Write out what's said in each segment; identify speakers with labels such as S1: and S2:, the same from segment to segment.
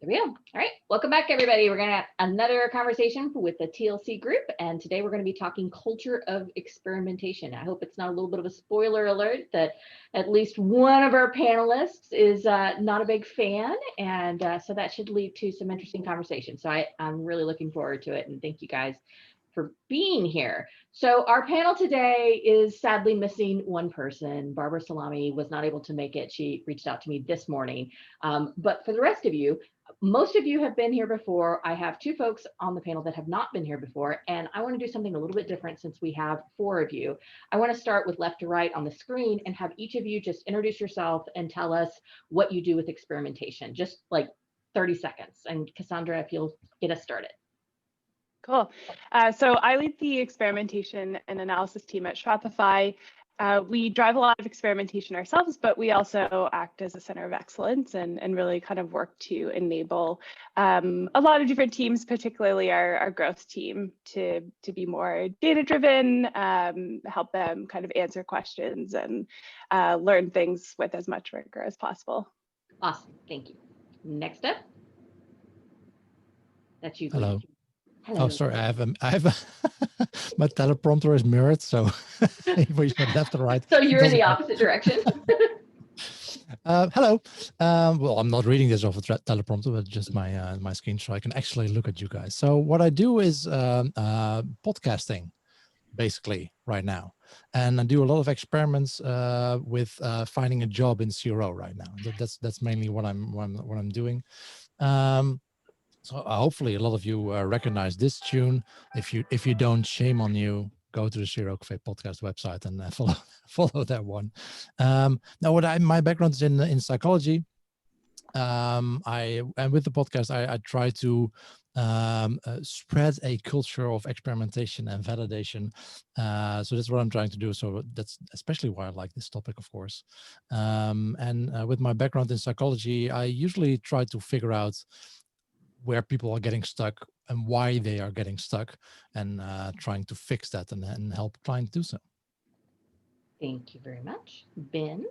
S1: There we go. All right. Welcome back, everybody. We're going to have another conversation with the TLC group. And today we're going to be talking culture of experimentation. I hope it's not a little bit of a spoiler alert that at least one of our panelists is not a big fan. And so that should lead to some interesting conversation. So I'm really looking forward to it. And thank you guys for being here. So our panel today is sadly missing one person. Barbara Salami was not able to make it. She reached out to me this morning. But for the rest of you, most of you have been here before. I have two folks on the panel that have not been here before, and I want to do something a little bit different since we have four of you. I want to start with left to right on the screen and have each of you just introduce yourself and tell us what you do with experimentation, just like 30 seconds. And Casandra, if you'll get us started.
S2: Cool. So I lead the experimentation and analysis team at Shopify. We drive a lot of experimentation ourselves, but we also act as a center of excellence and really kind of work to enable a lot of different teams, particularly our growth team, to be more data-driven, help them kind of answer questions and learn things with as much rigor as possible.
S1: Awesome. Thank you. Next up. That's you.
S3: Hello.
S1: Hello.
S3: Oh, sorry. I have my teleprompter is mirrored, so you went left or right.
S1: So you're in the opposite direction.
S3: Hello. Well, I'm not reading this off a teleprompter, but just my screen, so I can actually look at you guys. So what I do is podcasting, basically, right now, and I do a lot of experiments with finding a job in CRO right now. That's mainly what I'm doing. So hopefully a lot of you recognize this tune. If you don't, shame on you. Go to the CRO.cafe podcast website and follow that one. Now, my background is in psychology. And with the podcast, I try to spread a culture of experimentation and validation. So that's what I'm trying to do. So that's especially why I like this topic, of course. And with my background in psychology, I usually try to figure out where people are getting stuck and why they are getting stuck, and trying to fix that and help clients do so.
S1: Thank you very much. Ben?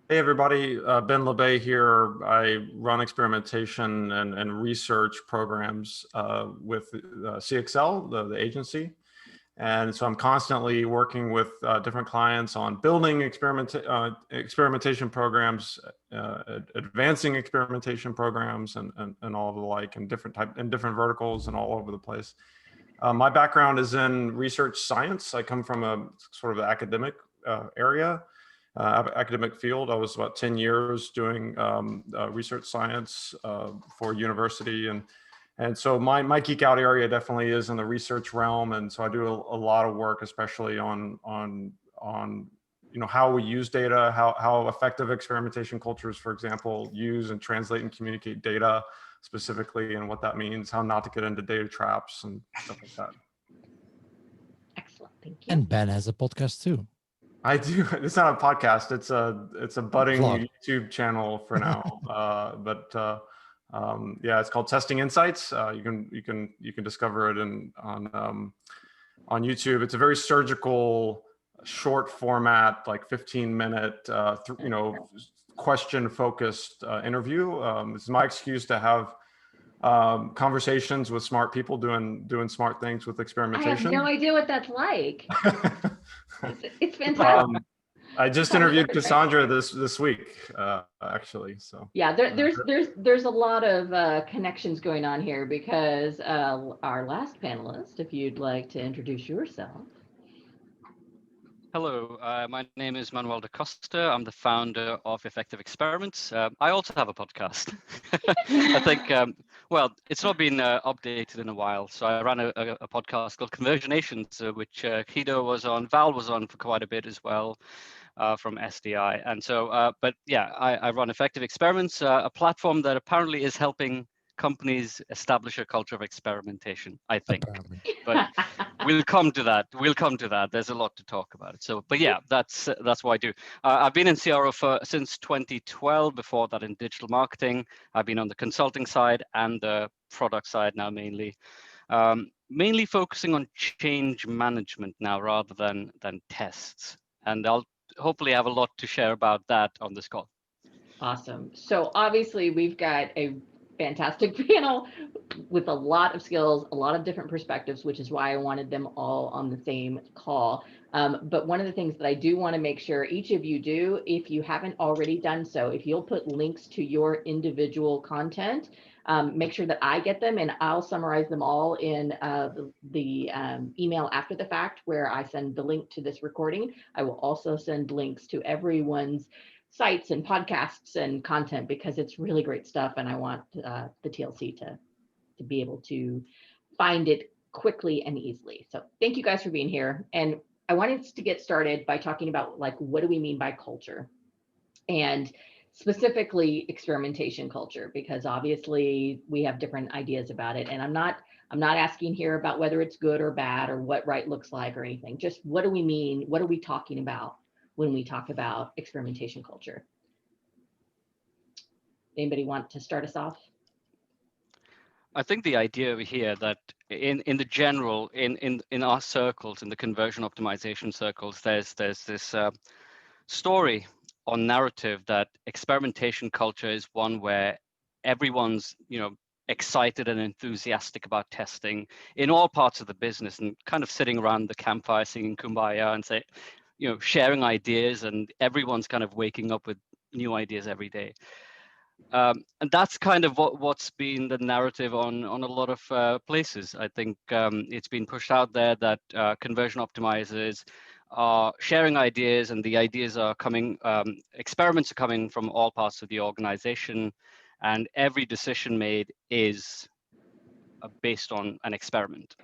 S4: Hey everybody, Ben Labay here. I run experimentation and research programs with CXL, the agency. And so I'm constantly working with different clients on building experimentation programs, advancing experimentation programs, and all of the like, and different verticals and all over the place. My background is in research science. I come from a sort of academic area, academic field. I was about 10 years doing research science for university, and so my geek out area definitely is in the research realm. And so I do a lot of work, especially on how we use data, how effective experimentation cultures, for example, use and translate and communicate data specifically, and what that means, how not to get into data traps and stuff like that.
S1: Excellent. Thank you.
S3: And Ben has a podcast too.
S4: I do. It's not a podcast. It's a budding
S3: Vlog. YouTube
S4: channel for now. Yeah, it's called Testing Insights. You can discover it on YouTube. It's a very surgical, short format, like 15-minute, question-focused interview. It's my excuse to have conversations with smart people doing smart things with experimentation.
S1: I have no idea what that's like. It's fantastic.
S4: I just interviewed Casandra this week, actually. So
S1: yeah, there's a lot of connections going on here, because our last panelist, if you'd like to introduce yourself.
S5: Hello, my name is Manuel Da Costa. I'm the founder of Effective Experiments. I also have a podcast. I think, well, it's not been updated in a while. So I ran a podcast called Conversionations, which Guido was on, Val was on for quite a bit as well, from SDI. And so, but yeah, I run Effective Experiments, a platform that apparently is helping companies establish a culture of experimentation, I think.
S3: Apparently.
S5: But we'll come to that. There's a lot to talk about. So, but yeah, that's what I do. I've been in CRO since 2012. Before that, in digital marketing. I've been on the consulting side and the product side now, mainly focusing on change management now rather than tests. And I'll hopefully have a lot to share about that on this call.
S1: Awesome. So obviously we've got a fantastic panel with a lot of skills, a lot of different perspectives, which is why I wanted them all on the same call. But one of the things that I do want to make sure each of you do, if you haven't already done so, if you'll put links to your individual content, make sure that I get them, and I'll summarize them all in the email after the fact, where I send the link to this recording. I will also send links to everyone's sites and podcasts and content, because it's really great stuff, and I want the TLC to be able to find it quickly and easily. So thank you guys for being here. And I wanted to get started by talking about, like, what do we mean by culture, and specifically experimentation culture, because obviously we have different ideas about it. And I'm not asking here about whether it's good or bad or what right looks like or anything. Just what do we mean? What are we talking about when we talk about experimentation culture? Anybody want to start us off?
S5: I think the idea over here that in the general, in our circles, in the conversion optimization circles, there's this story or narrative that experimentation culture is one where everyone's, excited and enthusiastic about testing in all parts of the business, and kind of sitting around the campfire singing Kumbaya and sharing ideas, and everyone's kind of waking up with new ideas every day. And that's kind of what's been the narrative on a lot of places. I think it's been pushed out there that conversion optimizers are sharing ideas, and the ideas are coming, experiments are coming from all parts of the organization, and every decision made is based on an experiment.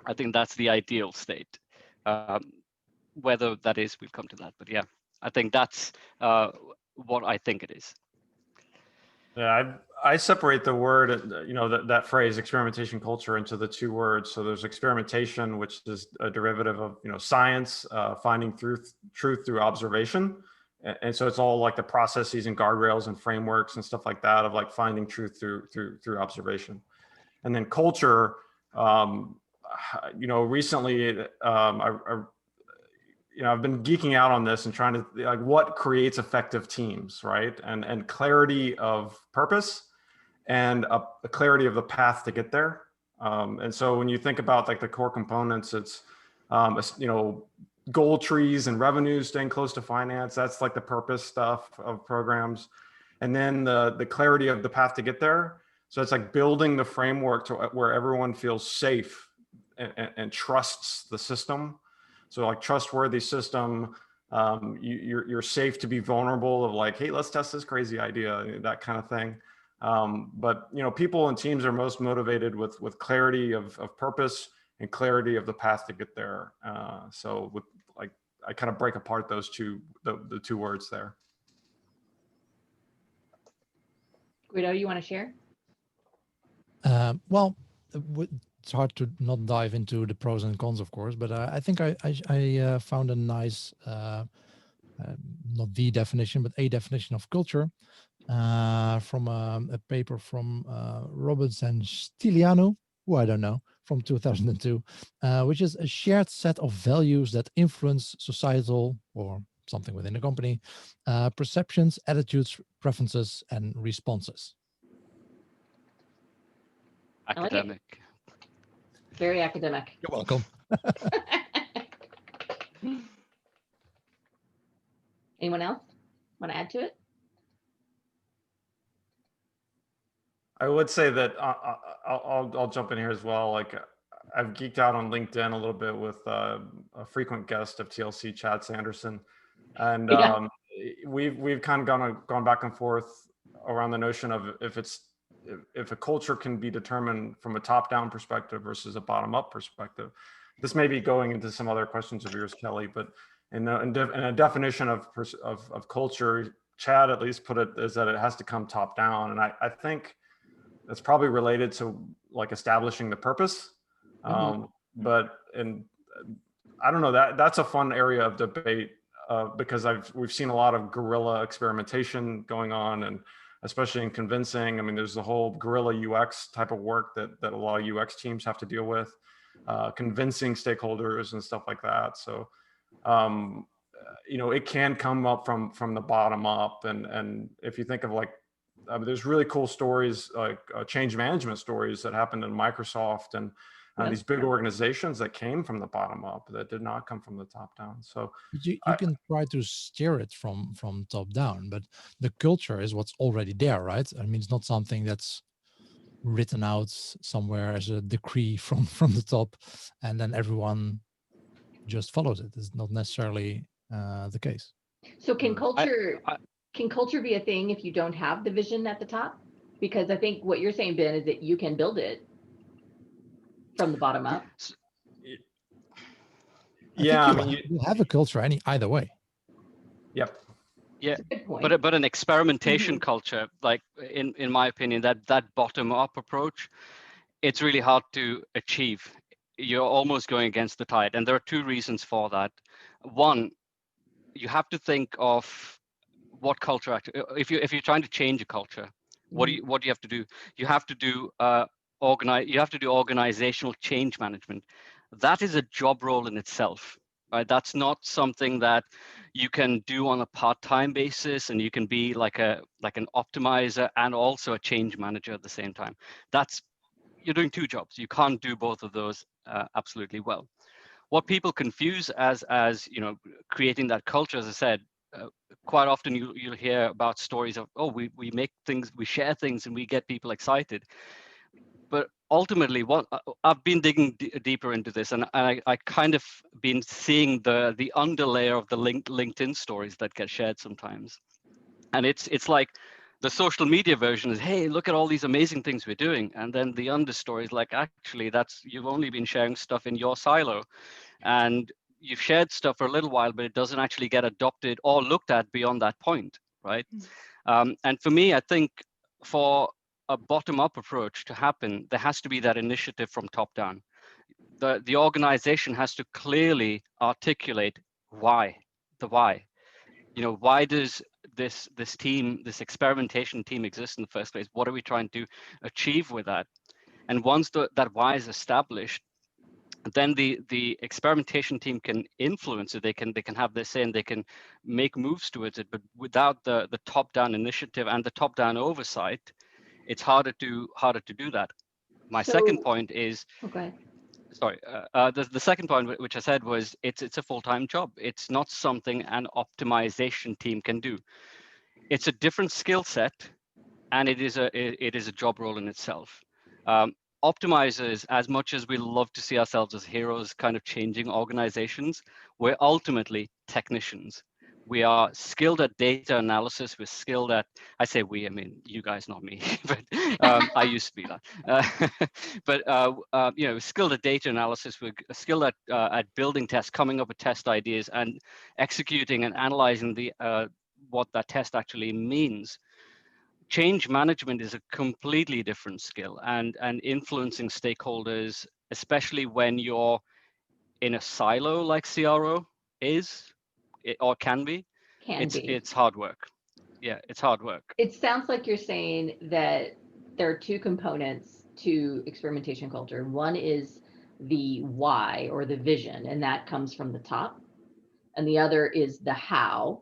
S5: I think that's the ideal state. Whether that is, we've come to that, but yeah, I think that's what I think it is.
S4: Yeah, I separate the word, that phrase experimentation culture into the two words. So there's experimentation, which is a derivative of, science, finding truth through observation. And so it's all like the processes and guardrails and frameworks and stuff like that of like finding truth through observation. And then culture, recently, I've been geeking out on this and trying to, like, what creates effective teams, right? And clarity of purpose and a clarity of the path to get there. And so when you think about like the core components, it's, goal trees and revenues, staying close to finance. That's like the purpose stuff of programs. And then the clarity of the path to get there. So it's like building the framework to where everyone feels safe and trusts the system. So like trustworthy system, you're safe to be vulnerable of like, hey, let's test this crazy idea, that kind of thing. But people and teams are most motivated with clarity of purpose and clarity of the path to get there. So with like, I kind of break apart those two, the two words there.
S1: Guido, you want to share?
S3: Well, it's hard to not dive into the pros and cons, of course, but I think I found a nice, not the definition, but a definition of culture from a paper from Robbins and Stiliano, who I don't know, from 2002, which is a shared set of values that influence societal or something within the company, perceptions, attitudes, preferences, and responses.
S5: Academic.
S1: Like very academic.
S3: You're welcome.
S1: Anyone else want to add to it?
S4: I would say that I'll jump in here as well. Like, I've geeked out on LinkedIn a little bit with a frequent guest of TLC, Chad Sanderson, and
S1: Yeah.
S4: We've kind of gone back and forth around the notion of if a culture can be determined from a top-down perspective versus a bottom-up perspective. This may be going into some other questions of yours, Kelly, but in a definition of culture, Chad at least put it is that it has to come top-down, and I think that's probably related to like establishing the purpose. But I don't know, that's a fun area of debate because we've seen a lot of guerrilla experimentation going on, and especially in convincing. I mean, there's the whole guerrilla UX type of work that a lot of UX teams have to deal with, convincing stakeholders and stuff like that. So, it can come up from the bottom up. And if you think of like there's really cool stories like change management stories that happened in Microsoft and these big organizations that came from the bottom up that did not come from the top down. So
S3: you can try to steer it from top down, but the culture is what's already there, right? I mean, it's not something that's written out somewhere as a decree from the top, and then everyone just follows it. It's not necessarily the case.
S1: So can culture be a thing if you don't have the vision at the top? Because I think what you're saying, Ben, is that you can build it from the bottom up.
S4: Yeah,
S3: I mean, you have a culture either way.
S4: Yep.
S5: Yeah, but an experimentation culture, like in my opinion, that bottom up approach, it's really hard to achieve. You're almost going against the tide, and there are two reasons for that. One, you have to think of what culture if you're trying to change a culture, what do you have to do? You have to do organizational change management. That is a job role in itself, right? That's not something that you can do on a part-time basis, and you can be like an optimizer and also a change manager at the same time. You're doing two jobs. You can't do both of those absolutely well. What people confuse as creating that culture, as I said, quite often you'll hear about stories of, oh, we make things, we share things, and we get people excited. But ultimately, what I've been digging deeper into this, and I kind of been seeing the underlayer of the LinkedIn stories that get shared sometimes, and it's like the social media version is, hey, look at all these amazing things we're doing, and then the understory is like, actually, you've only been sharing stuff in your silo, and you've shared stuff for a little while, but it doesn't actually get adopted or looked at beyond that point, right? And for me, I think for a bottom-up approach to happen, there has to be that initiative from top down. The organization has to clearly articulate why. Why does this experimentation team exist in the first place? What are we trying to achieve with that? And once that why is established, then the experimentation team can influence it. They can have their say, and they can make moves towards it. But without the top-down initiative and the top-down oversight, it's harder to do that. My second point is, sorry, the second point, which I said, was it's a full-time job. It's not something an optimization team can do. It's a different skill set, and it is a job role in itself. Optimizers, as much as we love to see ourselves as heroes kind of changing organizations, we're ultimately technicians. We are skilled at data analysis. We're skilled at, I say we, I mean you guys, not me, but I used to be that. But skilled at data analysis. We're skilled at building tests, coming up with test ideas, and executing and analyzing what that test actually means. Change management is a completely different skill, and influencing stakeholders, especially when you're in a silo like CRO is, or can be, it's hard work. Yeah, it's hard work.
S1: It sounds like you're saying that there are two components to experimentation culture. One is the why, or the vision, and that comes from the top. And the other is the how.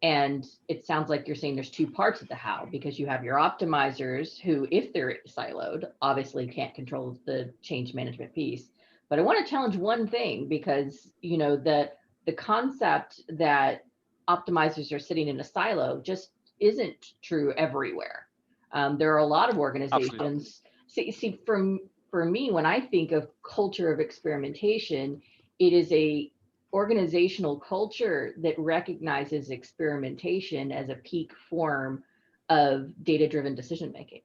S1: And it sounds like you're saying there's two parts of the how, because you have your optimizers who, if they're siloed, obviously can't control the change management piece. But I want to challenge one thing, because the concept that optimizers are sitting in a silo just isn't true everywhere. There are a lot of organizations. See, for me, when I think of culture of experimentation, it is a organizational culture that recognizes experimentation as a peak form of data-driven decision-making.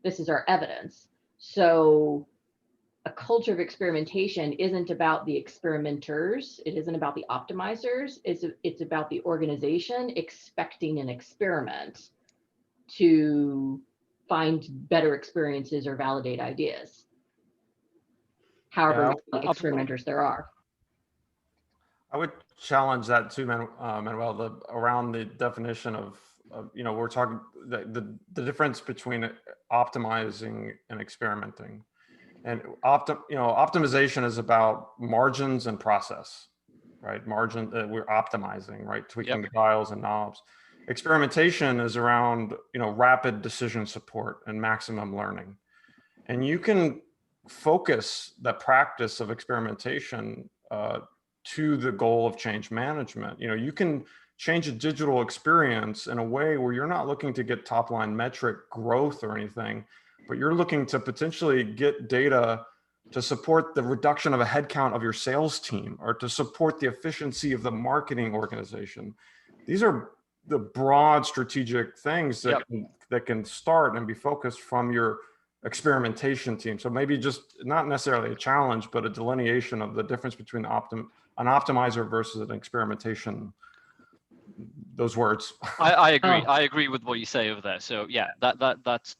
S1: This is our evidence. So a culture of experimentation isn't about the experimenters. It isn't about the optimizers. It's about the organization expecting an experiment to find better experiences or validate ideas. However many experimenters there are.
S4: I would challenge that too, Manuel, around the definition of we're talking the difference between optimizing and experimenting. And optimization is about margins and process, right? We're optimizing, right? Tweaking the dials and knobs. Experimentation is around, rapid decision support and maximum learning. And you can focus the practice of experimentation to the goal of change management. You can change a digital experience in a way where you're not looking to get top line metric growth or anything, but you're looking to potentially get data to support the reduction of a headcount of your sales team, or to support the efficiency of the marketing organization. These are the broad strategic things that can start and be focused from your experimentation team. So maybe just not necessarily a challenge, but a delineation of the difference between an optimizer versus an experimentation. Those words.
S5: I agree. I agree with what you say over there. So yeah, that's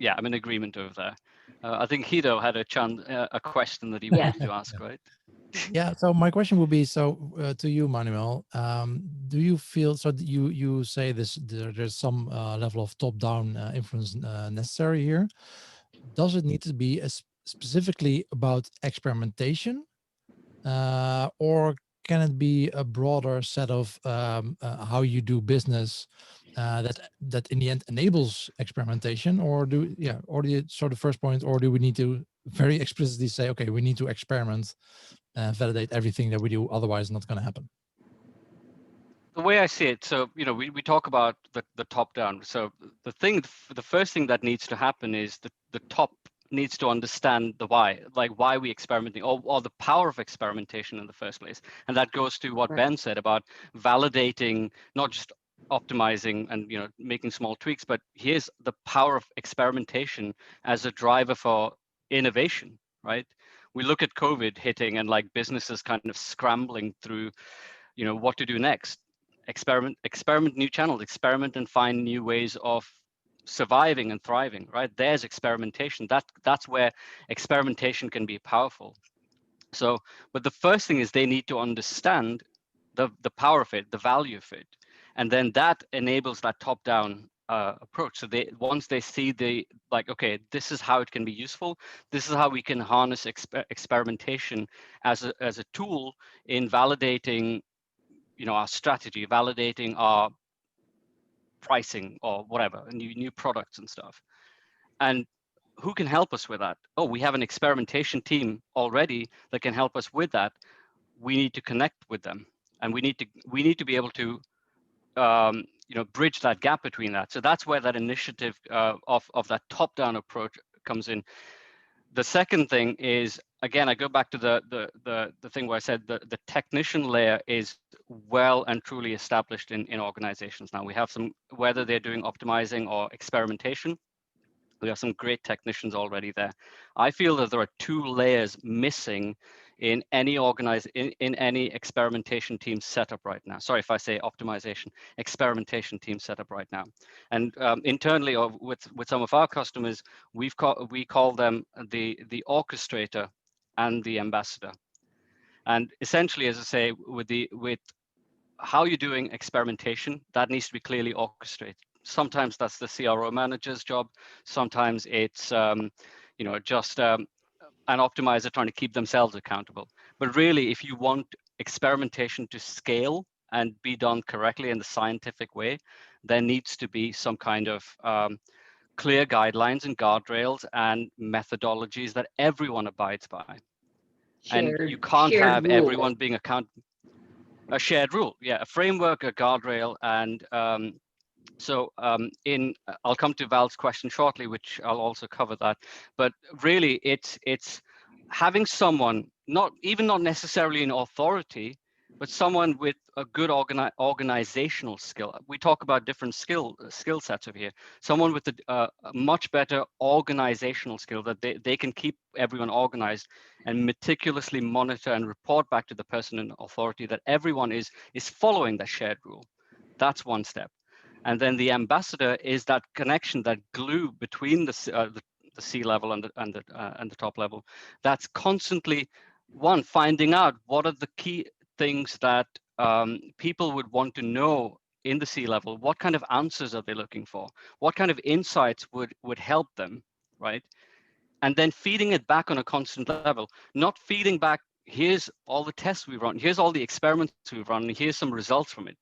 S5: I'm in agreement over there. I think Guido had a question that he wanted to ask, right?
S3: Yeah. So my question would be, to you, Manuel, do you feel, so you say there's some level of top-down influence necessary here? Does it need to be specifically about experimentation, or can it be a broader set of how you do business that in the end enables experimentation? Or do you sort of first point, or do we need to very explicitly say, okay, we need to experiment, validate everything that we do, otherwise not going to happen?
S5: The way I see it, so we talk about the top down. So the first thing that needs to happen is the top needs to understand the why, like why we experimenting, or the power of experimentation in the first place. And that goes to what Ben said about validating, not just optimizing and making small tweaks, but here's the power of experimentation as a driver for innovation, right? We look at COVID hitting and like businesses kind of scrambling through, what to do next. Experiment new channels, experiment and find new ways of surviving and thriving, right? There's experimentation. That's where experimentation can be powerful. So, but the first thing is they need to understand the power of it, the value of it. And then that enables that top-down approach. So once they see okay, this is how it can be useful. This is how we can harness experimentation as a tool in validating, our strategy, validating our pricing or whatever, new products and stuff. And who can help us with that? Oh, we have an experimentation team already that can help us with that. We need to connect with them, and we need to be able to bridge that gap between that. So that's where that initiative of that top-down approach comes in. The second thing is, again, I go back to the thing where I said the technician layer is well and truly established in organizations now. We have some, whether they're doing optimizing or experimentation, we have some great technicians already there. I feel that there are two layers missing in any in any experimentation team setup right now. Sorry if I say optimization, experimentation team setup right now. And internally, or with some of our customers, we call them the orchestrator and the ambassador. And essentially, as I say, with how you're doing experimentation, that needs to be clearly orchestrated. Sometimes that's the CRO manager's job. Sometimes it's just an optimizer trying to keep themselves accountable. But really, if you want experimentation to scale and be done correctly in the scientific way, there needs to be some kind of clear guidelines and guardrails and methodologies that everyone abides by. And you can't have everyone being accountable. A shared rule, a framework, a guardrail, and so I'll come to Val's question shortly, which I'll also cover that. But really, it's having someone, not necessarily an authority, but someone with a good organizational skill. We talk about different skill sets over here. Someone with a much better organizational skill, that they can keep everyone organized and meticulously monitor and report back to the person in authority that everyone is following the shared rule. That's one step. And then the ambassador is that connection, that glue between the C-level and the top level. That's constantly finding out what are the key things that people would want to know in the C-level. What kind of answers are they looking for? What kind of insights would help them, right? And then feeding it back on a constant level, not feeding back, here's all the tests we've run, here's all the experiments we've run, and here's some results from it.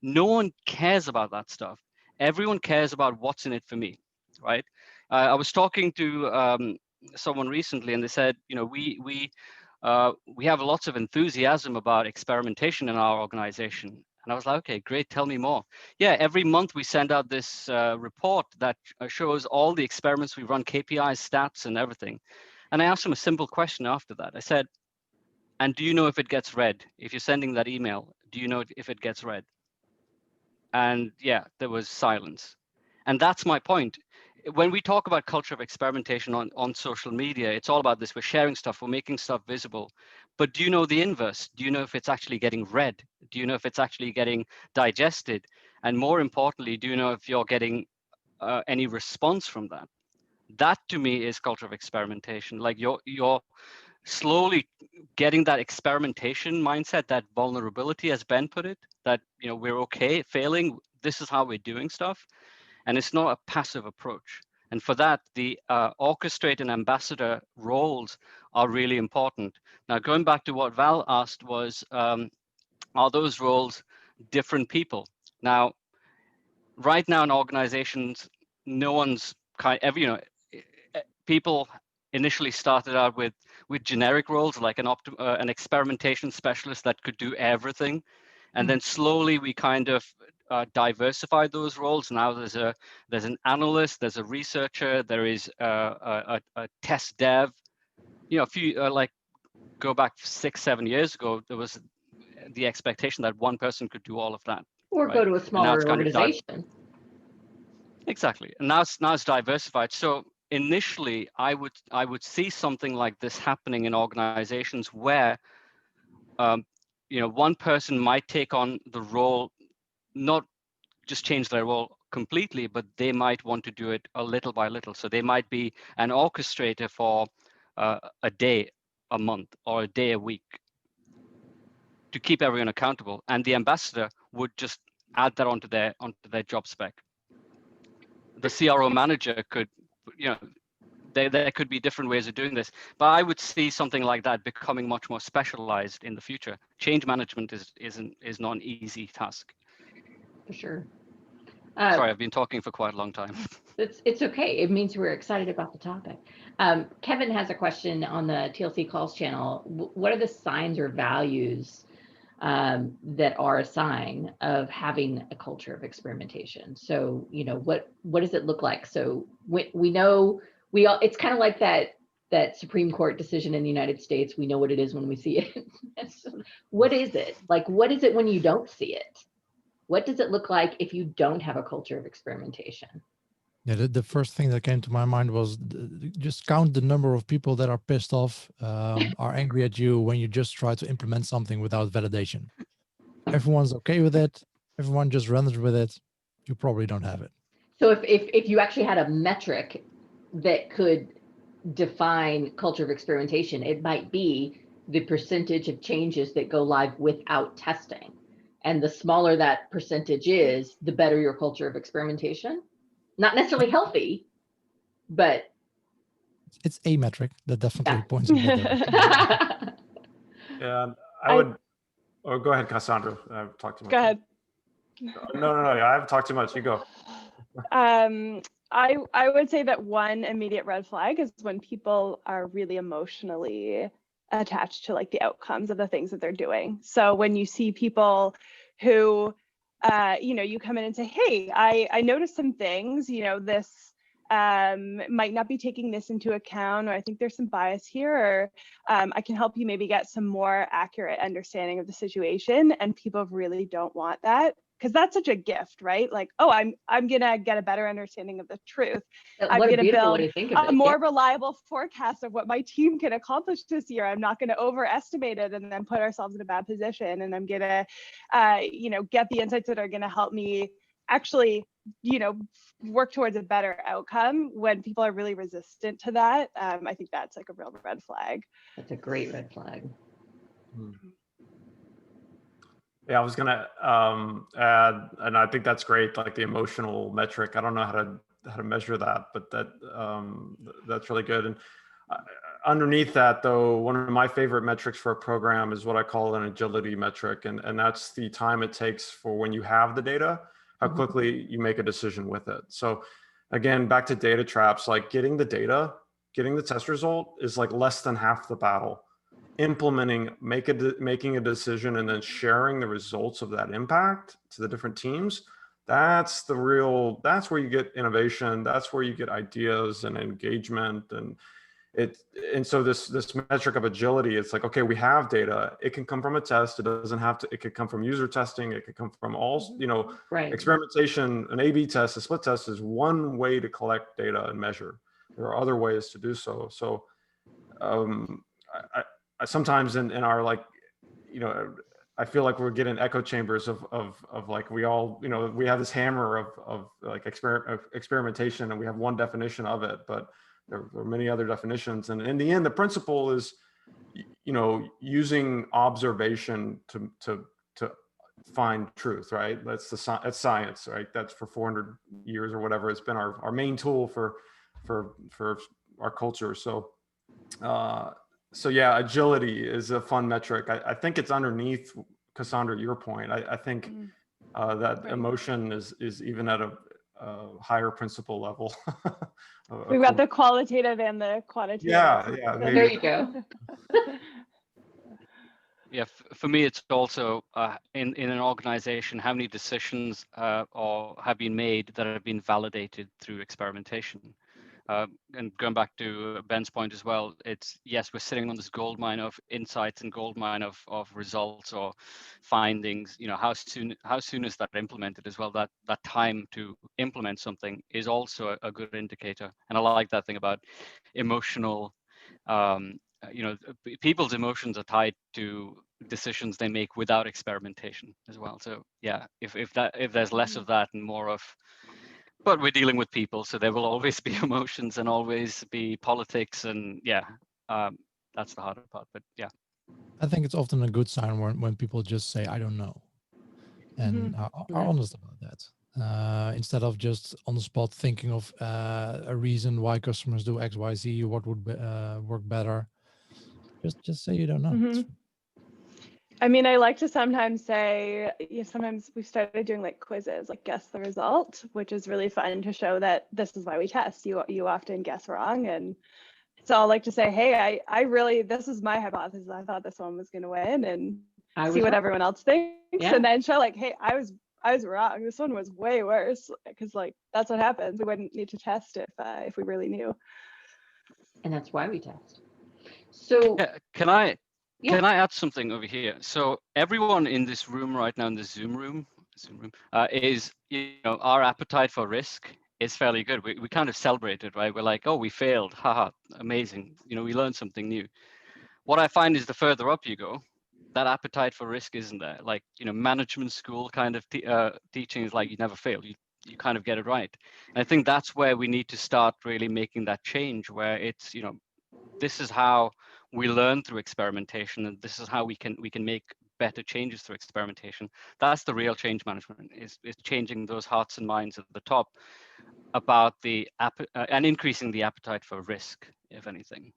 S5: No one cares about that stuff. Everyone cares about what's in it for me, right? I was talking to someone recently, and they said, we have lots of enthusiasm about experimentation in our organization. And I was like, okay, great, tell me more. Yeah, every month we send out this report that shows all the experiments we run, KPIs, stats, and everything. And I asked them a simple question after that. I said, and do you know if it gets read? If you're sending that email, do you know if it gets read? And yeah, there was silence. And that's my point. When we talk about culture of experimentation on social media, it's all about this. We're sharing stuff, we're making stuff visible. But do you know the inverse? Do you know if it's actually getting read? Do you know if it's actually getting digested? And more importantly, do you know if you're getting any response from that? That to me is culture of experimentation. Like you're slowly getting that experimentation mindset, that vulnerability, as Ben put it, that we're okay failing. This is how we're doing stuff. And it's not a passive approach. And for that, the orchestrate and ambassador roles are really important. Now, going back to what Val asked was, are those roles different people? Now, right now in organizations, no one's people initially started out with generic roles like an experimentation specialist that could do everything. And then slowly we kind of diversify those roles. Now there's an analyst, there's a researcher, there is a test dev. A few go back 6-7 years ago, there was the expectation that one person could do all of that.
S1: Or go to a smaller organization.
S5: Exactly, and now it's diversified. So initially, I would see something like this happening in organizations where one person might take on the role, not just change their role completely, but they might want to do it a little by little. So they might be an orchestrator for a day, a month, or a day a week to keep everyone accountable. And the ambassador would just add that onto their job spec. The CRO manager could, there could be different ways of doing this, but I would see something like that becoming much more specialized in the future. Change management is not an easy task.
S1: For sure.
S5: Sorry, I've been talking for quite a long time.
S1: It's okay. It means we're excited about the topic. Kevin has a question on the TLC calls channel. What are the signs or values that are a sign of having a culture of experimentation? So, what does it look like? So we know it's kind of like that Supreme Court decision in the United States. We know what it is when we see it. What is it? Like, what is it when you don't see it? What does it look like if you don't have a culture of experimentation?
S3: Yeah, the first thing that came to my mind was just count the number of people that are pissed off, are angry at you when you just try to implement something without validation. Everyone's okay with it. Everyone just runs with it. You probably don't have it.
S1: So if you actually had a metric that could define culture of experimentation, it might be the percentage of changes that go live without testing. And the smaller that percentage is, the better your culture of experimentation. Not necessarily healthy, but
S3: it's a metric that definitely points in that direction.
S4: Yeah, I would. Oh, go ahead, Casandra. I've talked too much.
S2: Go ahead.
S4: No, I haven't talked too much. You go.
S2: I would say that one immediate red flag is when people are really emotionally attached to like the outcomes of the things that they're doing. So when you see people who, you come in and say, hey, I noticed some things, this might not be taking this into account, or I think there's some bias here, or I can help you maybe get some more accurate understanding of the situation. And people really don't want that, because that's such a gift, right? Like, oh, I'm gonna get a better understanding of the truth. I'm gonna build a more reliable forecast of what my team can accomplish this year. I'm not gonna overestimate it and then put ourselves in a bad position. And I'm gonna, get the insights that are gonna help me actually, work towards a better outcome. When people are really resistant to that, I think that's like a real red flag.
S1: That's a great red flag.
S4: Yeah, I was gonna add, and I think that's great, like the emotional metric. I don't know how to measure that, but that's really good. And underneath that, though, one of my favorite metrics for a program is what I call an agility metric. And that's the time it takes for when you have the data, how quickly you make a decision with it. So again, back to data traps, like getting the data, getting the test result is like less than half the battle. Implementing, making a decision and then sharing the results of that impact to the different teams, that's where you get innovation. That's where you get ideas and engagement. And so this metric of agility, it's like, okay, we have data. It can come from a test. It doesn't have to, it could come from user testing. It could come from all, experimentation, an A/B test, a split test is one way to collect data and measure. There are other ways to do so. So I sometimes in our I feel like we're getting echo chambers of like we all, we have this hammer of like experimentation and we have one definition of it, but there are many other definitions. And in the end, the principle is, using observation to find truth, right? That's science, right? That's for 400 years or whatever. It's been our main tool for our culture. So yeah, agility is a fun metric. I think it's underneath, Casandra, your point. I think that emotion is even at a higher principle level.
S2: We've got the qualitative and the quantitative.
S4: Yeah.
S1: There you go.
S5: Yeah, for me, it's also in an organization, how many decisions or have been made that have been validated through experimentation. And going back to Ben's point as well, it's, yes, we're sitting on this gold mine of insights and gold mine of results or findings. How soon is that implemented as well? That time to implement something is also a good indicator. And I like that thing about emotional. People's emotions are tied to decisions they make without experimentation as well. So yeah, if there's less of that and more of. But we're dealing with people, so there will always be emotions and always be politics, and that's the harder part. But yeah,
S3: I think it's often a good sign when people just say, "I don't know," and are honest about that, instead of just on the spot thinking of a reason why customers do X, Y, Z, what would work better. Just say you don't know.
S2: I mean, I like to sometimes say, sometimes we've started doing like quizzes, like guess the result, which is really fun to show that this is why we test. You often guess wrong. And so I'll like to say, hey, I really, this is my hypothesis. I thought this one was going to win, and see what everyone else thinks. Yeah. And then show like, hey, I was wrong. This one was way worse, because like that's what happens. We wouldn't need to test if we really knew.
S1: And that's why we test. So
S5: Can I add something over here? So everyone in this room right now, in the Zoom room, is, our appetite for risk is fairly good. We kind of celebrate it, right? We're like, oh, we failed, haha, amazing. We learned something new. What I find is the further up you go, that appetite for risk isn't there. Like, management school kind of teaching is like, you never fail. You kind of get it right. And I think that's where we need to start really making that change, where it's, this is how we learn through experimentation, and this is how we can make better changes through experimentation. That's the real change management, is changing those hearts and minds at the top about and increasing the appetite for risk, if anything.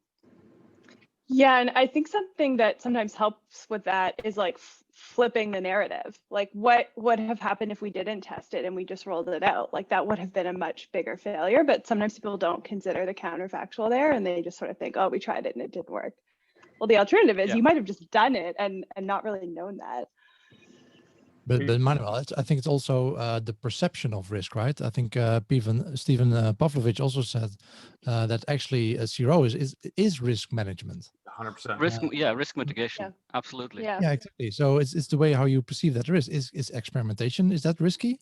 S2: Yeah, and I think something that sometimes helps with that is like flipping the narrative. Like, what would have happened if we didn't test it and we just rolled it out? Like, that would have been a much bigger failure. But sometimes people don't consider the counterfactual there, and they just sort of think, oh, we tried it and it didn't work. Well, the alternative is you might have just done it and not really known that.
S3: But Manuel, I think it's also the perception of risk, right? I think Stephen Pavlovich also said that actually a CRO is risk management.
S4: 100%.
S5: Risk mitigation. Absolutely.
S3: Yeah, exactly. So it's the way how you perceive that risk. Is experimentation, is that risky?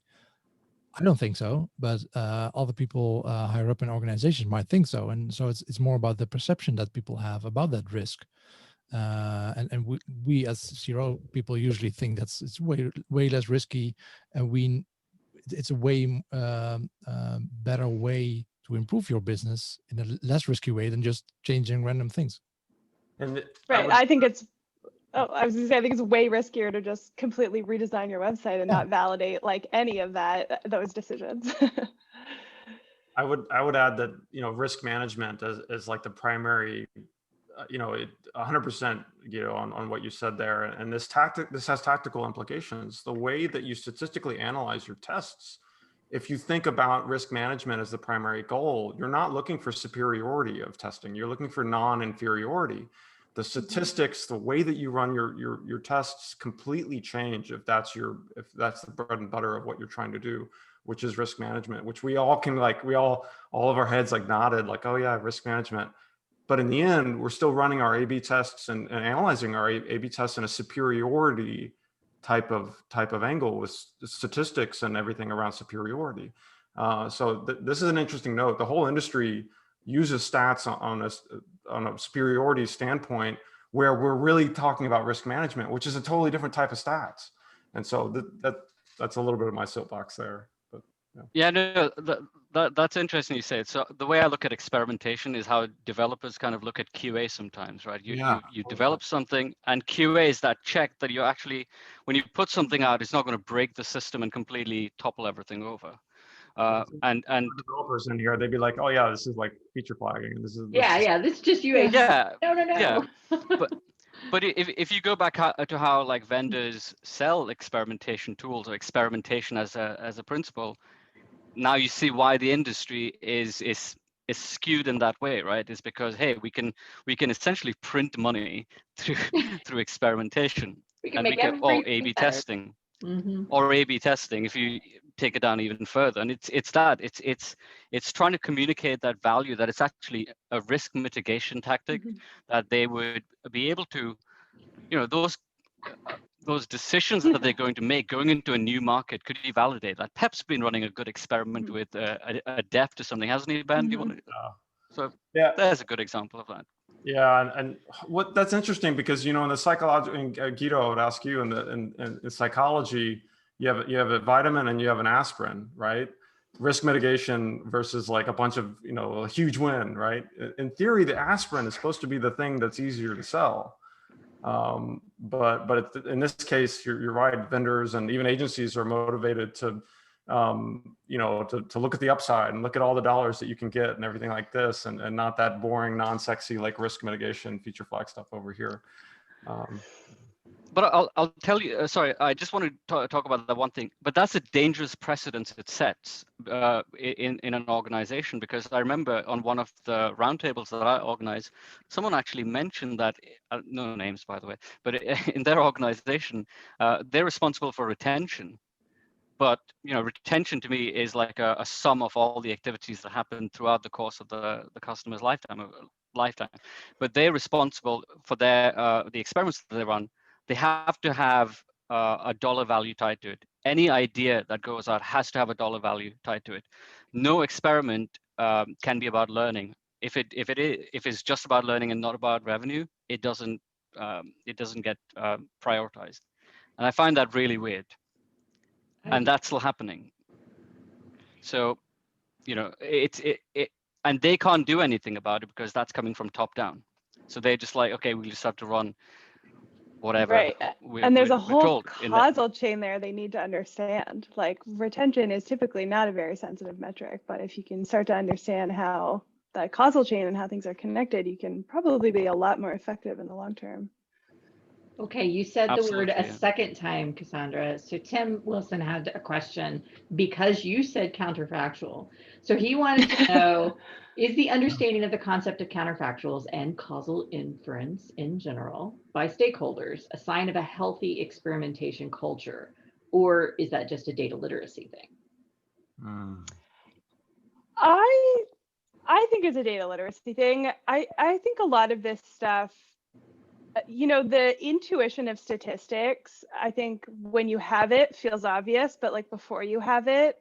S3: I don't think so, but other people higher up in organizations might think so, and so it's more about the perception that people have about that risk. And we as CRO people usually think it's way less risky, and it's a way better way to improve your business in a less risky way than just changing random things.
S2: And I think it's I was gonna say, I think it's way riskier to just completely redesign your website and not validate like any of those decisions.
S4: I would add that risk management is like the primary it 100%, on what you said there. And this has tactical implications. The way that you statistically analyze your tests, if you think about risk management as the primary goal, you're not looking for superiority of testing. You're looking for non-inferiority. The statistics, the way that you run your tests completely change if that's the bread and butter of what you're trying to do, which is risk management, which we all can all of our heads nodded oh yeah, risk management. But in the end, we're still running our A/B tests and analyzing our A/B tests in a superiority type of angle with statistics and everything around superiority. So this is an interesting note. The whole industry uses stats on a superiority standpoint, where we're really talking about risk management, which is a totally different type of stats. And so that's a little bit of my soapbox there. But
S5: yeah, no, that's interesting you say it. So the way I look at experimentation is how developers kind of look at QA sometimes, right? You develop something, and QA is that check that you actually, when you put something out, it's not going to break the system and completely topple everything over. And
S4: developers in here, they'd be like, oh yeah, this is like feature flagging. This is
S1: this is just UA.
S5: Yeah.
S1: No.
S5: Yeah. But if you go back to how like vendors sell experimentation tools or experimentation as a principle, now you see why the industry is skewed in that way, right? It's because, hey, we can essentially print money through experimentation,
S1: We
S5: or A/B testing.
S1: Mm-hmm.
S5: Or A/B testing, if you take it down even further. And it's trying to communicate that value, that it's actually a risk mitigation tactic, that they would be able to, those decisions that they're going to make going into a new market. Could you validate that? Pep's been running a good experiment with a depth to something, hasn't he, Ben? Do you want to? So yeah, there's a good example of that.
S4: Yeah, and what that's interesting, because in the psychology, and Guido, I would ask you, in psychology, you have a vitamin and you have an aspirin, right? Risk mitigation versus like a bunch of a huge win, right? In theory, the aspirin is supposed to be the thing that's easier to sell, but in this case, you're right. Vendors and even agencies are motivated to look at the upside and look at all the dollars that you can get and everything like this, and not that boring, non-sexy like risk mitigation, feature flag stuff over here.
S5: But I'll tell you, sorry, I just want to talk about that one thing, but that's a dangerous precedent it sets in an organization, because I remember on one of the roundtables that I organized, someone actually mentioned that, no names by the way, but in their organization, they're responsible for retention. But retention to me is like a sum of all the activities that happen throughout the course of the customer's lifetime. But they're responsible for the experiments that they run. They have to have a dollar value tied to it. Any idea that goes out has to have a dollar value tied to it. No experiment can be about learning. If it's just about learning and not about revenue, it doesn't get prioritized. And I find that really weird. And that's still happening. So, and they can't do anything about it because that's coming from top down. So they're just like, okay, we just have to run whatever.
S2: Right. And there's a whole causal chain there they need to understand. Like, retention is typically not a very sensitive metric, but if you can start to understand how that causal chain and how things are connected, you can probably be a lot more effective in the long term.
S1: Okay, you said the word a second time, Casandra. So Tim Wilson had a question because you said counterfactual. So he wanted to know, is the understanding of the concept of counterfactuals and causal inference in general by stakeholders a sign of a healthy experimentation culture, or is that just a data literacy thing?
S2: I think it's a data literacy thing. I think a lot of this stuff, the intuition of statistics, I think when you have it feels obvious, but like before you have it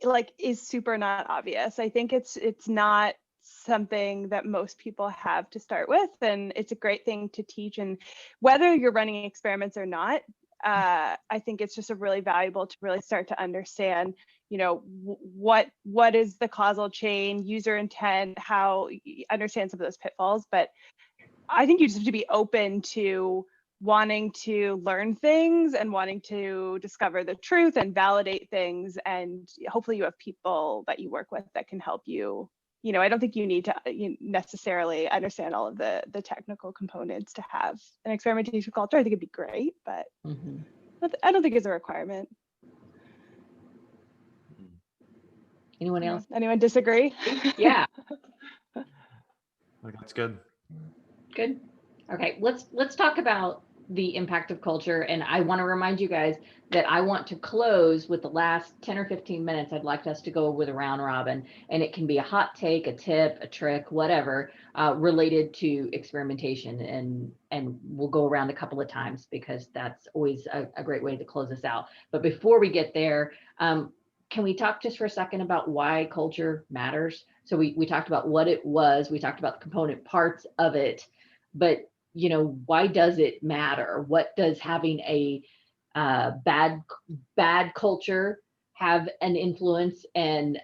S2: like is super not obvious. I think it's not something that most people have to start with, and it's a great thing to teach. And whether you're running experiments or not, I think it's just a really valuable to really start to understand, what is the causal chain, user intent, how you understand some of those pitfalls. But I think you just have to be open to wanting to learn things and wanting to discover the truth and validate things. And hopefully you have people that you work with that can help you, I don't think you need to necessarily understand all of the technical components to have an experimentation culture. I think it'd be great, but I don't think it's a requirement.
S1: Anyone else?
S2: Anyone disagree?
S1: Yeah.
S4: I think that's good.
S1: Good. Okay, let's talk about the impact of culture. And I want to remind you guys that I want to close with the last 10 or 15 minutes. I'd like us to go with a round robin, and it can be a hot take, a tip, a trick, whatever, related to experimentation. And we'll go around a couple of times because that's always a great way to close us out. But before we get there, can we talk just for a second about why culture matters? So we talked about what it was, we talked about the component parts of it, but why does it matter? What does having a bad culture have an influence, and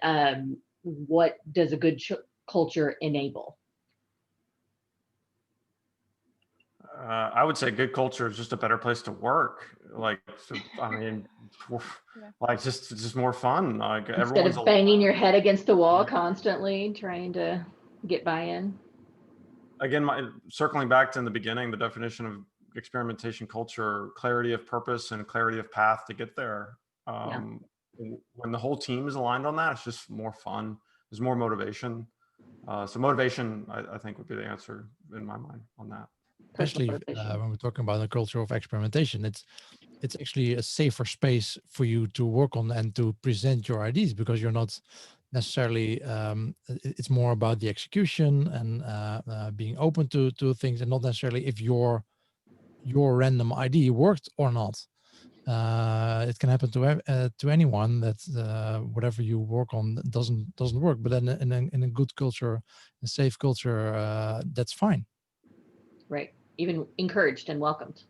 S1: what does a good culture enable?
S4: I would say good culture is just a better place to work. Just more fun. Like
S1: Instead of banging your head against the wall constantly trying to get buy-in.
S4: Again, circling back to in the beginning, the definition of experimentation culture: clarity of purpose and clarity of path to get there. When the whole team is aligned on that, it's just more fun. There's more motivation. So motivation, I think, would be the answer in my mind on that.
S3: Especially when we're talking about the culture of experimentation, it's actually a safer space for you to work on and to present your ideas, because you're not necessarily it's more about the execution and being open to things, and not necessarily if your random idea worked or not. It can happen to anyone that whatever you work on doesn't work, but then in a good culture, a safe culture, that's fine.
S1: Right. Even encouraged and welcomed.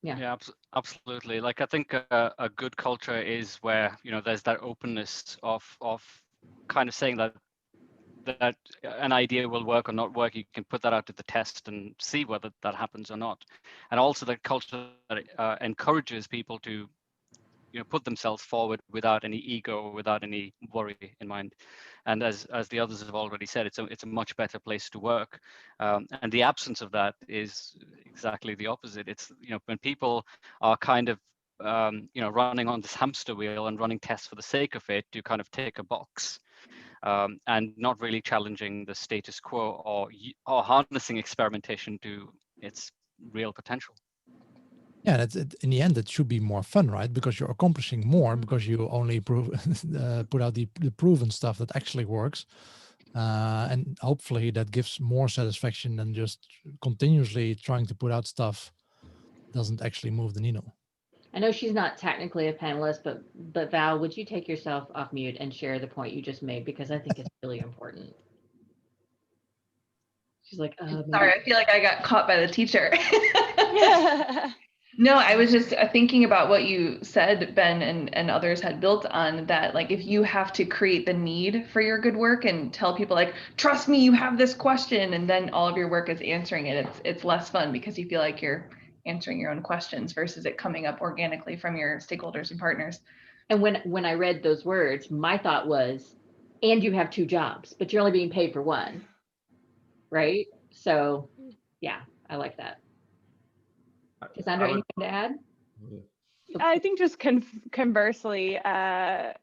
S5: Yeah, absolutely. Like I think a good culture is where there's that openness of kind of saying that an idea will work or not work. You can put that out to the test and see whether that happens or not. And also the culture that encourages people to put themselves forward without any ego, without any worry in mind. And as the others have already said, it's a much better place to work. And the absence of that is exactly the opposite. It's when people are kind of running on this hamster wheel and running tests for the sake of it to kind of tick a box, and not really challenging the status quo or harnessing experimentation to its real potential.
S3: Yeah, in the end, it should be more fun, right? Because you're accomplishing more, because you only put out the proven stuff that actually works. And hopefully that gives more satisfaction than just continuously trying to put out stuff doesn't actually move the needle.
S1: I know she's not technically a panelist, but Val, would you take yourself off mute and share the point you just made? Because I think it's really important. She's like,
S6: sorry, I feel like I got caught by the teacher. No, I was just thinking about what you said, Ben, and others had built on that. Like, if you have to create the need for your good work and tell people like, trust me, you have this question, and then all of your work is answering it, it's less fun because you feel like you're answering your own questions versus it coming up organically from your stakeholders and partners.
S1: And when I read those words, my thought was, and you have two jobs, but you're only being paid for one, right? So yeah, I like that. Casandra, anything to add?
S2: I think just conversely, a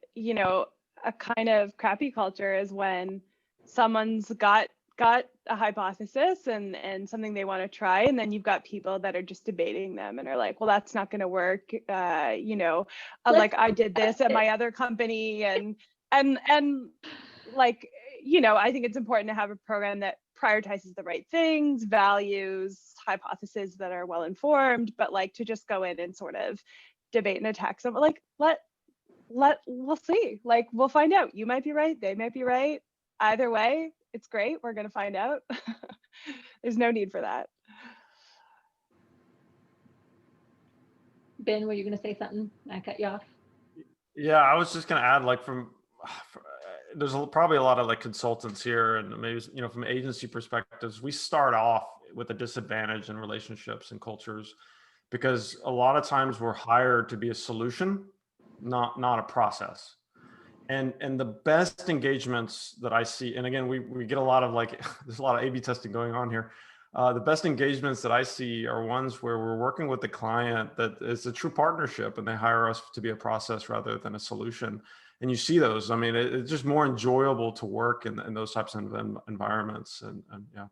S2: kind of crappy culture is when someone's got a hypothesis and something they want to try, and then you've got people that are just debating them and are like, well, that's not going to work. Like I did this at my other company, and like, I think it's important to have a program that prioritizes the right things, values hypotheses that are well informed, but like to just go in and sort of debate and attack someone, like we'll see, like we'll find out. You might be right, they might be right. Either way, it's great. We're going to find out. There's no need for that.
S1: Ben, were you going to say something? I cut you off.
S4: Yeah, I was just going to add, like, there's probably a lot of like consultants here, and maybe from agency perspectives, we start off with a disadvantage in relationships and cultures, because a lot of times we're hired to be a solution, not a process. And the best engagements that I see, and again, we get a lot of like, there's a lot of A/B testing going on here. The best engagements that I see are ones where we're working with the client that is a true partnership, and they hire us to be a process rather than a solution. And you see those. I mean, it's just more enjoyable to work in those types of environments. And yeah.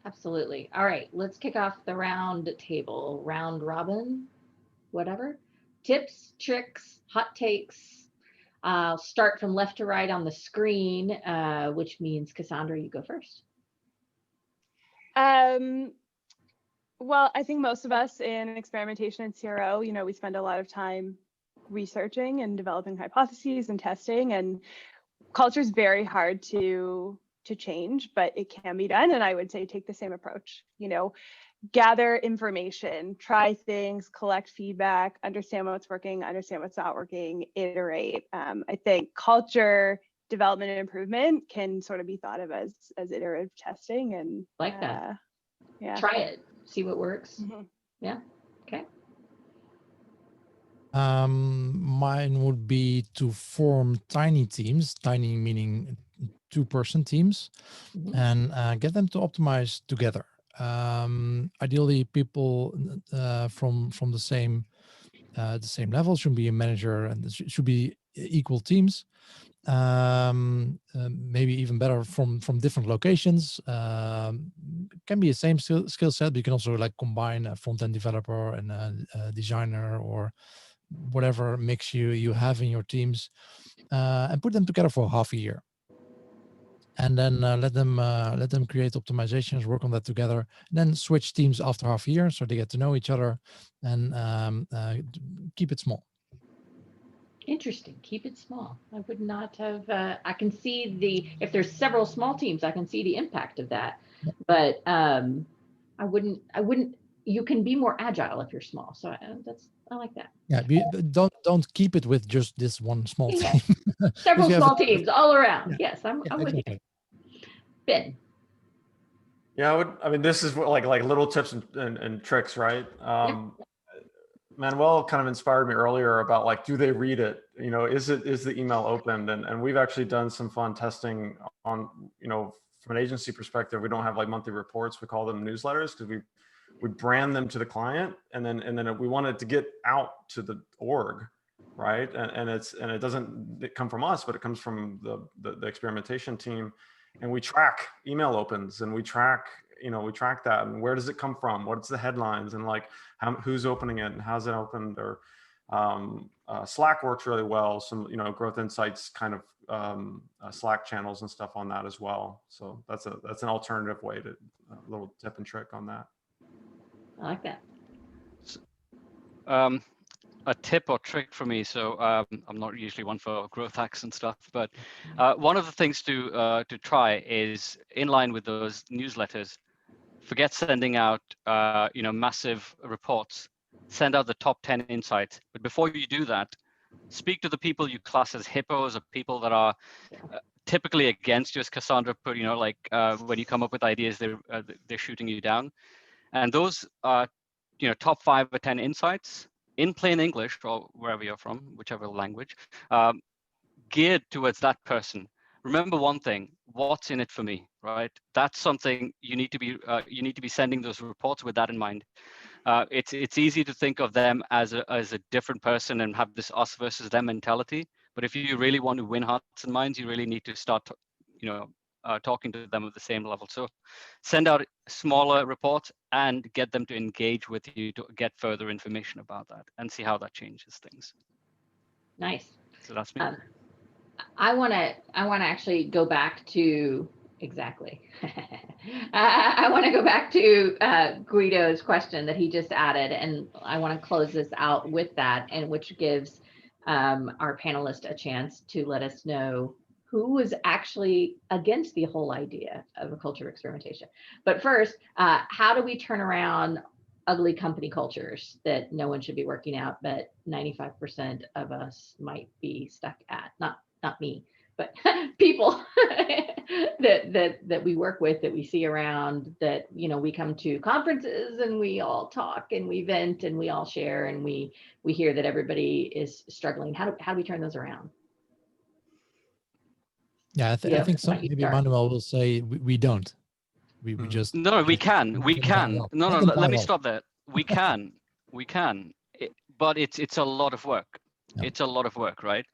S1: Absolutely. All right, let's kick off the round table, round robin, whatever. Tips, tricks, hot takes. I'll start from left to right on the screen, which means Casandra, you go first.
S2: Well, I think most of us in experimentation and CRO, we spend a lot of time researching and developing hypotheses and testing, and culture is very hard to change, but it can be done. And I would say take the same approach, gather information, try things, collect feedback, understand what's working, understand what's not working, iterate. I think culture development and improvement can sort of be thought of as iterative testing. And
S1: like that.
S2: Yeah.
S1: Try it, see what works.
S2: Mm-hmm.
S1: Yeah. Okay.
S3: Mine would be to form tiny teams, tiny meaning 2-person teams, and get them to optimize together. Ideally, people from the same level should be a manager, and should be equal teams. Maybe even better from different locations. Can be the same skill set, but you can also like combine a front-end developer and a designer, or whatever mix you have in your teams, and put them together for half a year. And then let them create optimizations, work on that together, and then switch teams after half a year so they get to know each other, and keep it small.
S1: Interesting. Keep it small. I would not have, I can see if there's several small teams, I can see the impact of that, but I wouldn't, you can be more agile if you're small. So I like that.
S3: Yeah, don't keep it with just this one small team.
S1: Several small teams all around. Yeah. Yes, I'm with
S3: exactly.
S1: you. Ben.
S4: Yeah, I mean, this is like little tips and tricks, right? Manuel kind of inspired me earlier about like, do they read it? Is the email opened? And we've actually done some fun testing on, from an agency perspective, we don't have like monthly reports. We call them newsletters because we brand them to the client, and then we want it to get out to the org, right? And it doesn't come from us, but it comes from the experimentation team, and we track email opens, and we track that, and where does it come from? What's the headlines, and like who's opening it and how's it opened? Or Slack works really well. Some growth insights kind of Slack channels and stuff on that as well. So that's an alternative way to a little tip and trick on that.
S1: I like that.
S5: A tip or trick for me. So I'm not usually one for growth hacks and stuff, but one of the things to try is, in line with those newsletters, forget sending out massive reports. Send out the top 10 insights. But before you do that, speak to the people you class as hippos, or people that are typically against you, as Casandra put. When you come up with ideas, they're shooting you down. And those are, top 5 or 10 insights in plain English, or wherever you're from, whichever language, geared towards that person. Remember one thing: what's in it for me, right? That's something you need to be sending those reports with that in mind. It's easy to think of them as a different person and have this us versus them mentality. But if you really want to win hearts and minds, you really need to start, talking to them at the same level. So send out smaller reports and get them to engage with you to get further information about that, and see how that changes things.
S1: Nice.
S5: So that's me.
S1: I want to actually go back to exactly. I want to go back to Guido's question that he just added, and I want to close this out with that, and which gives our panelists a chance to let us know who was actually against the whole idea of a culture of experimentation. But first, how do we turn around ugly company cultures that no one should be working out, but 95% of us might be stuck at? Not me, but people that we work with, that we see around, that, you know, we come to conferences and we all talk and we vent and we all share, and we hear that everybody is struggling. How do we turn those around?
S3: Yeah, I
S1: Yeah,
S3: think some, maybe Manuel will say we don't. We just
S5: no, we can. No, let me
S3: viral.
S5: stop there. We can, but it's a lot of work.
S3: Yeah.
S5: It's a lot of work, right?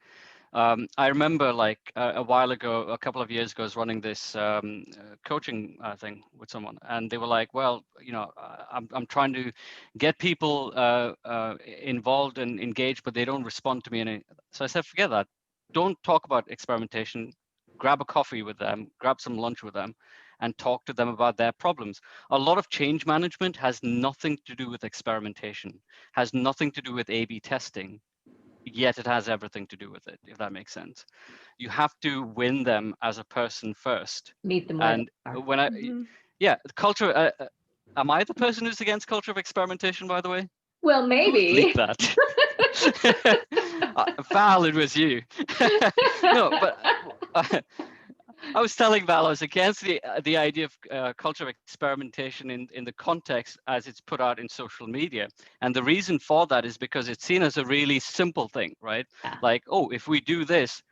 S5: I remember like a while ago, a couple of years ago, I was running this coaching thing with someone, and they were like, well, you know, I'm trying to get people involved and engaged, but they don't respond to me. So I said, forget that. Don't talk about experimentation. Grab a coffee with them, grab some lunch with them, and talk to them about their problems. A lot of change management has nothing to do with experimentation, has nothing to do with A/B testing, yet it has everything to do with it, if that makes sense. You have to win them as a person first.
S1: Meet them.
S5: And when culture, am I the person who's against culture of experimentation, by the way?
S1: Well, maybe.
S5: Leak that. Val, it was you. No, but I was telling Val I was against the idea of culture of experimentation in the context as it's put out in social media. And the reason for that is because it's seen as a really simple thing, right?
S1: Yeah.
S5: Like, oh, if we do this,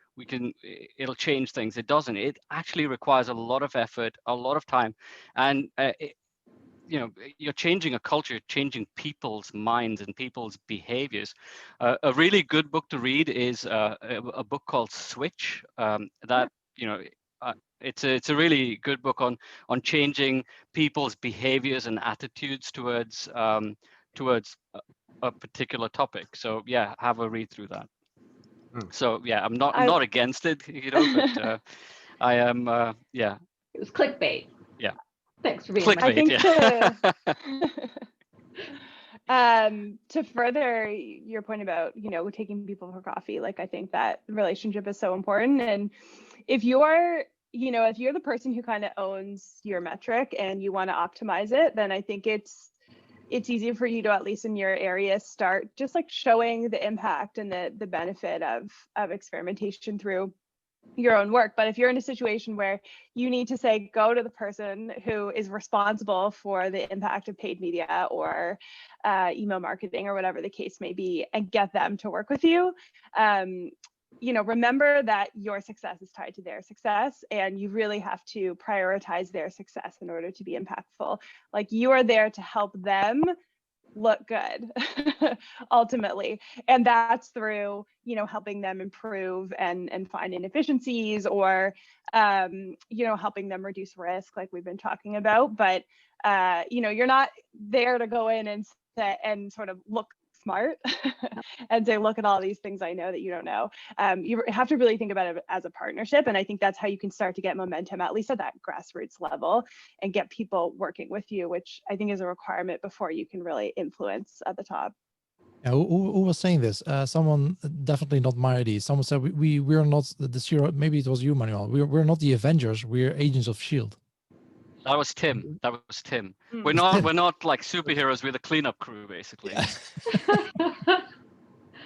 S5: it'll change things. It doesn't. It actually requires a lot of effort, a lot of time. And you know, you're changing a culture, you're changing people's minds and people's behaviors. A really good book to read is a book called Switch. You know, it's a really good book on changing people's behaviors and attitudes towards a particular topic. So yeah, have a read through that. So yeah, I'm not against it, you know, but I am yeah.
S1: It was clickbait.
S5: Yeah.
S1: Thanks for being
S5: clickbait.
S2: To further your point about, you know, taking people for coffee, like I think that relationship is so important. And if you're the person who kind of owns your metric and you want to optimize it, then I think it's easy for you to, at least in your area, start just like showing the impact and the benefit of experimentation through your own work. But if you're in a situation where you need to say, go to the person who is responsible for the impact of paid media or email marketing or whatever the case may be, and get them to work with you, you know, remember that your success is tied to their success, and you really have to prioritize their success in order to be impactful. Like, you are there to help them look good ultimately, and that's through, you know, helping them improve and find inefficiencies, or you know, helping them reduce risk, like we've been talking about. But you know, you're not there to go in and sort of look smart and say, look at all these things I know that you don't know. You have to really think about it as a partnership, and I think that's how you can start to get momentum, at least at that grassroots level, and get people working with you, which I think is a requirement before you can really influence at the top.
S3: Yeah, who was saying this? Someone, definitely not my idea. Someone said we're not the zero. Maybe it was you, Manuel. We're not the Avengers. We're agents of S.H.I.E.L.D.
S5: That was Tim. We're not like superheroes. We're the cleanup crew, basically.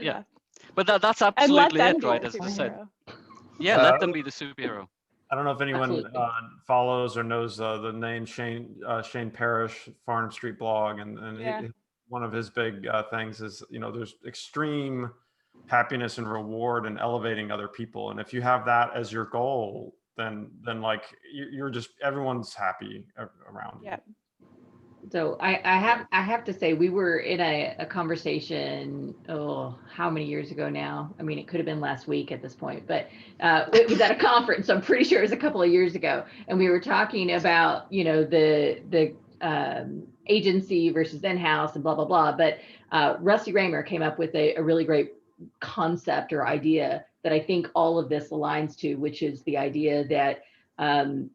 S5: Yeah. But that's absolutely it, right? As I said. Yeah, let them be the superhero.
S4: I don't know if anyone follows or knows the name Shane Parrish, Farnham Street blog, and one of his big things is, you know, there's extreme happiness and reward in elevating other people, and if you have that as your goal, then like you're just, everyone's happy around you.
S2: Yeah.
S1: So I have to say, we were in a conversation, how many years ago now? I mean, it could have been last week at this point, but it was at a conference. So I'm pretty sure it was a couple of years ago. And we were talking about, you know, the agency versus in-house and blah, blah, blah. But Rusty Raymer came up with a really great concept or idea that I think all of this aligns to, which is the idea that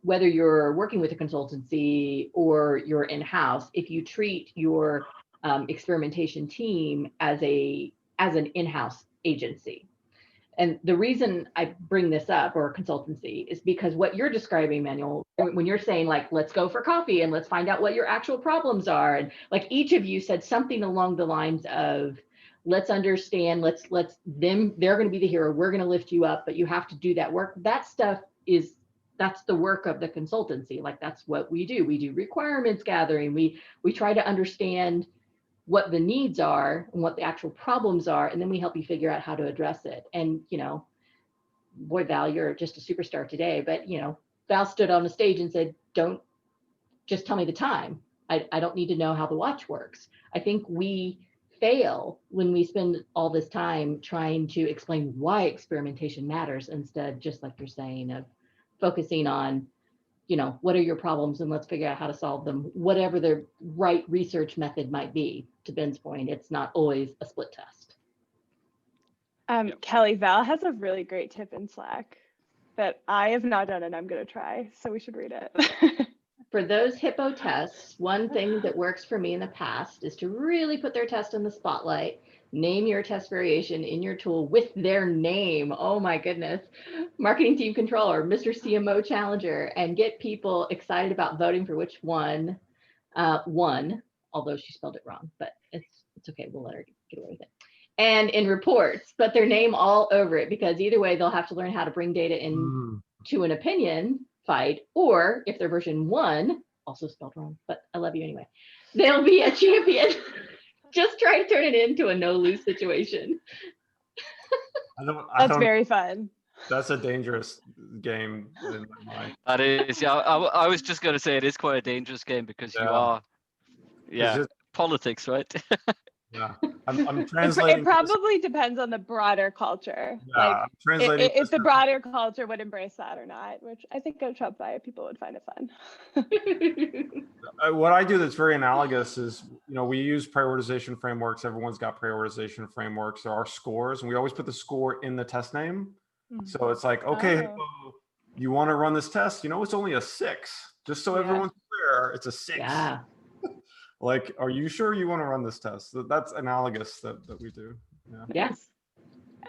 S1: whether you're working with a consultancy or you're in-house, if you treat your experimentation team as an in-house agency. And the reason I bring this up, or consultancy, is because what you're describing, Manuel, when you're saying like, let's go for coffee and let's find out what your actual problems are. And like each of you said something along the lines of, let's understand, they're going to be the hero. We're going to lift you up, but you have to do that work. That stuff that's the work of the consultancy. Like, that's what we do. We do requirements gathering. We try to understand what the needs are and what the actual problems are, and then we help you figure out how to address it. And, boy, Val, you're just a superstar today, but, Val stood on the stage and said, don't just tell me the time. I don't need to know how the watch works. I think we fail when we spend all this time trying to explain why experimentation matters, instead, just like you're saying, of focusing on, what are your problems, and let's figure out how to solve them, whatever the right research method might be. To Ben's point, it's not always a split test.
S2: Kelly, Val has a really great tip in Slack that I have not done and I'm going to try, so we should read it.
S1: For those HIPPO tests, one thing that works for me in the past is to really put their test in the spotlight, name your test variation in your tool with their name. Oh my goodness. Marketing team controller, Mr. CMO challenger, and get people excited about voting for which one won, although she spelled it wrong, but it's okay. We'll let her get away with it. And in reports, put their name all over it, because either way, they'll have to learn how to bring data in to an opinion fight, or if their version 1, also spelled wrong, but I love you anyway, they'll be a champion. Just try to turn it into a no-lose situation.
S2: That's very fun.
S4: That's a dangerous game in my mind.
S5: That is, yeah. I was just going to say it is quite a dangerous game, because you are, politics, right?
S4: Yeah, I'm translating.
S2: It probably depends on the broader culture.
S4: Yeah,
S2: like,
S4: I'm translating
S2: if the broader culture would embrace that or not, which I think at Shopify people would find it fun.
S4: What I do that's very analogous is, we use prioritization frameworks. Everyone's got prioritization frameworks. There are scores, and we always put the score in the test name. So it's like, okay, you want to run this test? It's only a 6. Just so everyone's clear, it's a 6.
S1: Yeah.
S4: Like, are you sure you want to run this test? That's analogous that we do. Yeah.
S1: Yes.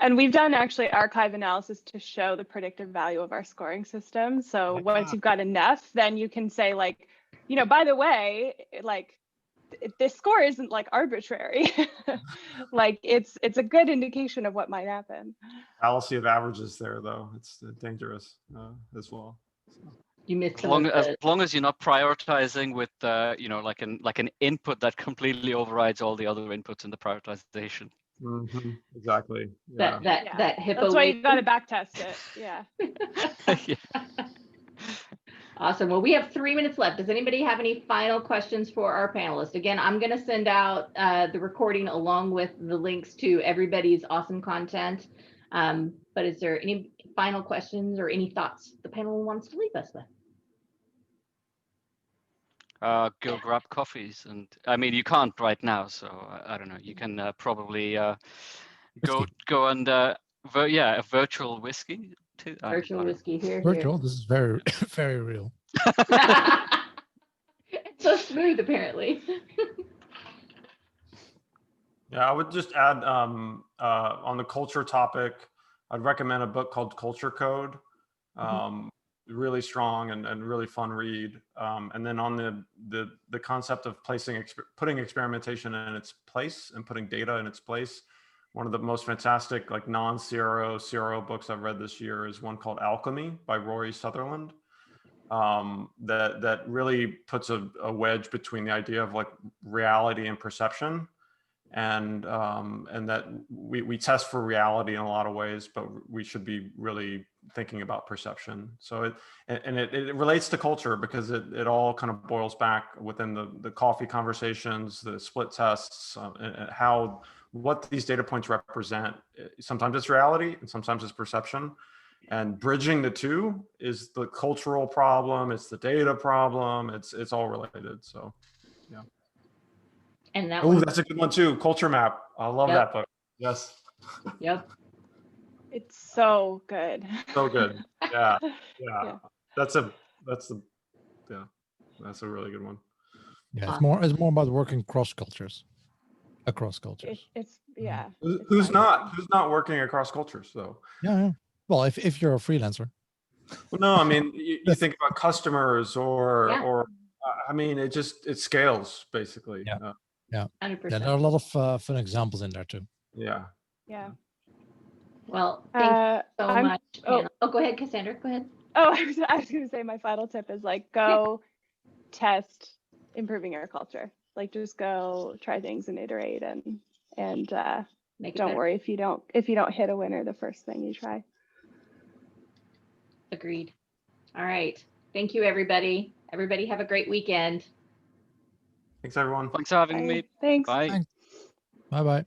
S2: And we've done actually archive analysis to show the predictive value of our scoring system. So once you've got enough, then you can say, like, by the way, like, this score isn't like arbitrary. Like, it's a good indication of what might happen.
S4: Fallacy of averages there, though. It's dangerous as well. So.
S1: You missed
S5: as long as you're not prioritizing with like an input that completely overrides all the other inputs in the prioritization.
S4: Exactly. Yeah.
S1: That HIPPO.
S2: That's why you got to back test it. Yeah.
S1: Awesome. Well, we have 3 minutes left. Does anybody have any final questions for our panelists? Again, I'm going to send out the recording along with the links to everybody's awesome content. But is there any final questions or any thoughts the panel wants to leave us with?
S5: Go grab coffees, and I mean, you can't right now, so I don't know. You can probably go and a virtual whiskey too.
S1: Virtual whiskey here.
S3: Virtual. This is very very real.
S1: It's so smooth, apparently.
S4: Yeah, I would just add on the culture topic, I'd recommend a book called Culture Code. Really strong and really fun read. And then on the concept of putting experimentation in its place and putting data in its place, one of the most fantastic like non-CRO books I've read this year is one called Alchemy by Rory Sutherland. That really puts a wedge between the idea of like reality and perception. And that we test for reality in a lot of ways, but we should be really thinking about perception. So it relates to culture, because it all kind of boils back within the coffee conversations, the split tests, and what these data points represent. Sometimes it's reality and sometimes it's perception. And bridging the two is the cultural problem. It's the data problem. It's all related. So, yeah.
S1: And that
S4: that's a good one too. Culture Map. I love that book. Yes.
S1: Yep.
S2: It's so good.
S4: So good. Yeah. That's a really good one.
S3: Yeah, it's more about working across cultures.
S4: Who's not working across cultures though?
S3: Yeah. Well, if you're a freelancer.
S4: Well, no, I mean you think about customers or I mean it scales basically.
S3: Yeah.
S1: 100%.
S3: Yeah, there are a lot of fun examples in there too.
S4: Yeah.
S2: Yeah.
S1: Well, thanks so
S2: I'm-
S1: much. Go ahead, Cassandra. Go ahead.
S2: Oh, I was going to say my final tip is like go test improving your culture. Like just go try things and iterate and
S1: Make it
S2: don't
S1: better.
S2: worry if you don't hit a winner the first thing you try.
S1: Agreed. All right. Thank you, everybody. Everybody have a great weekend.
S4: Thanks, everyone.
S5: Thanks for having
S2: Bye.
S5: me.
S2: Thanks.
S5: Bye.
S3: Thanks. Bye-bye.